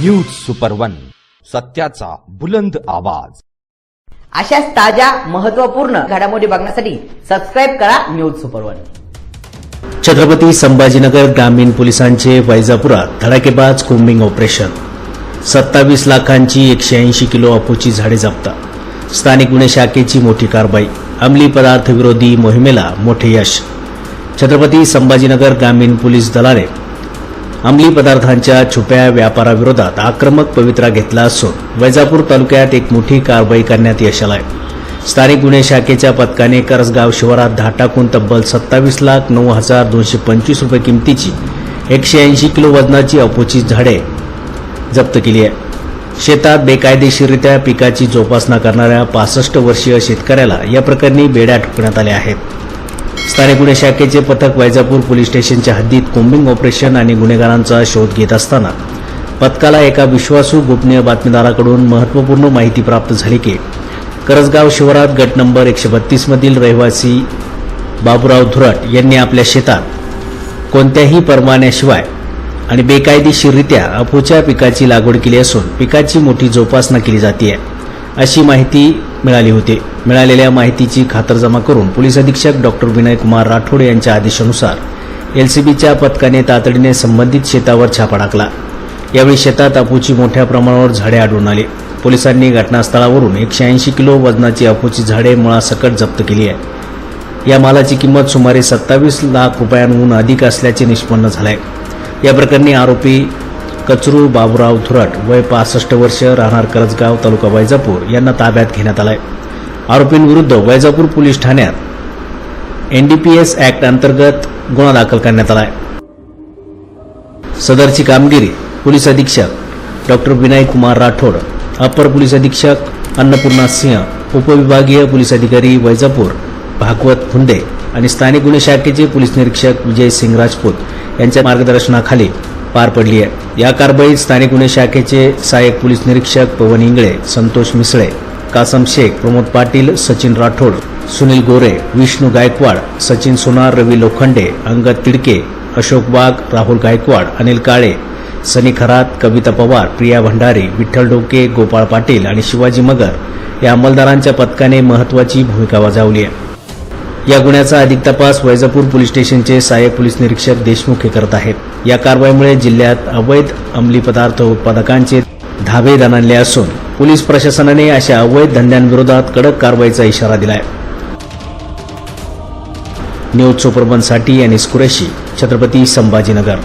News super one, सत्याचा बुलंद आवाज। अशाच ताज्या महत्त्वपूर्ण घडामोडी बघण्यासाठी सबस्क्राइब करा news super one. Chhatrapati Sambhajinagar ग्रामीण पोलिसांचे वैजापुरात धडाकेबाज कोम्बिंग ऑपरेशन। 27 लाखांची 180 किलो अफूची झाडे जप्त। स्थानिक गुन्हे शाखेची मोठी कारवाई। अंमली पदार्थ विरोधी मोहिमेला मोठे यश। छत्रपती संभाजीनगर ग्रामीण पोलीस दलाने अंमली पदार्थांच्या छुप्या व्यापाराविरोधात आक्रमक पवित्रा घेतला असून वैजापूर तालुक्यात एक मोठी कारवाई करण्यात यश आलंय। स्थानिक गुन्हे शाखेच्या पथकाने करसगाव शिवारात धाड टाकून तब्बल 27,09,225 रुपये किमतीची 180 किलो वजनाची अफूची झाडे जप्त केली आहे। शेतात बेकायदेशीररित्या पिकाची जोपासना करणाऱ्या 65 वर्षीय शेतकऱ्याला या प्रकरणी बेड्या ठोकण्यात आल्या आहेत। स्थानिक गुन्हे शाखेचे पथक वैजापूर पोलीस स्टेशनच्या हद्दीत कोम्बिंग ऑपरेशन आणि गुन्हेगारांचा शोध घेत असताना पथकाला एका विश्वासू गोपनीय बातमीदाराकडून महत्त्वपूर्ण माहिती प्राप्त झाली की करसगाव शिवारात गट नंबर 132 मधील रहिवासी बाबूराव धुरट यांनी आपल्या शेतात कोणत्याही परवान्याशिवाय आणि बेकायदेशीररित्या अफूच्या पिकाची लागवड केली असून पिकाची मोठी जोपासना केली जाते अशी माहिती मिळाली होती। मिळालेल्या माहितीची खातरजमा करून पोलीस अधीक्षक डॉक्टर विनय कुमार राठोड यांच्या आदेशानुसार एलसीबीच्या पथकाने तातडीने संबंधित शेतावर छापा टाकला। यावेळी शेतात अफूची मोठ्या प्रमाणावर झाडे आढळून आली। पोलिसांनी घटनास्थळावरून 180 किलो वजनाची अफूची झाडे मुळासकट जप्त केली आहे। या मालाची किंमत सुमारे 27 लाख रुपयांहून अधिक असल्याचे निष्पन्न झाले आहे। या प्रकरणी आरोपी कचरू बाबूराव धुरट वय 65 वर्ष राहणार करसगाव तालुका वैजापूर यांना ताब्यात घेण्यात आलाय। आरोपींविरुद्ध वैजापूर पोलीस ठाण्यात एनडीपीएस ऍक्ट अंतर्गत गुन्हा दाखल करण्यात आलाय। सदरची कामगिरी पोलीस अधीक्षक डॉक्टर विनय कुमार राठोड, अपर पोलीस अधीक्षक अन्नपूर्णा सिंह, उपविभागीय पोलीस अधिकारी वैजापूर भागवत फुंदे आणि स्थानिक गुन्हे शाखेचे पोलीस निरीक्षक विजय सिंग राजपूत यांच्या मार्गदर्शनाखाली पार पडली आहे। या कारवाईत स्थानिक गुन्हे शाखेचे सहाय्यक पोलीस निरीक्षक पवन इंगळे, संतोष मिसळे, कासम शेख, प्रमोद पाटील, सचिन राठोड, सुनील गोरे, विष्णू गायकवाड, सचिन सोनार, रवी लोखंडे, अंगद तिडके, अशोक वाघ, राहुल गायकवाड, अनिल काळे, सनी खरात, कविता पवार, प्रिया भंडारी, विठ्ठल डोके, गोपाळ पाटील आणि शिवाजी मगर या अंमलदारांच्या पथकाने महत्त्वाची भूमिका बजावली आहे। या गुन्ह्याचा अधिक तपास वैजापूर पोलीस स्टेशनचे सहाय्यक पोलीस निरीक्षक देशमुख हे करत आहेत। या कारवाईमुळे जिल्ह्यात अवैध अंमली पदार्थ उत्पादकांचे धाबे दणाणले असून पोलीस प्रशासनाने अशा अवैध धंद्यांविरोधात कडक कारवाईचा इशारा दिलाय। न्यूज सुपर वन साठी अनिस कुरेशी, छत्रपती संभाजीनगर।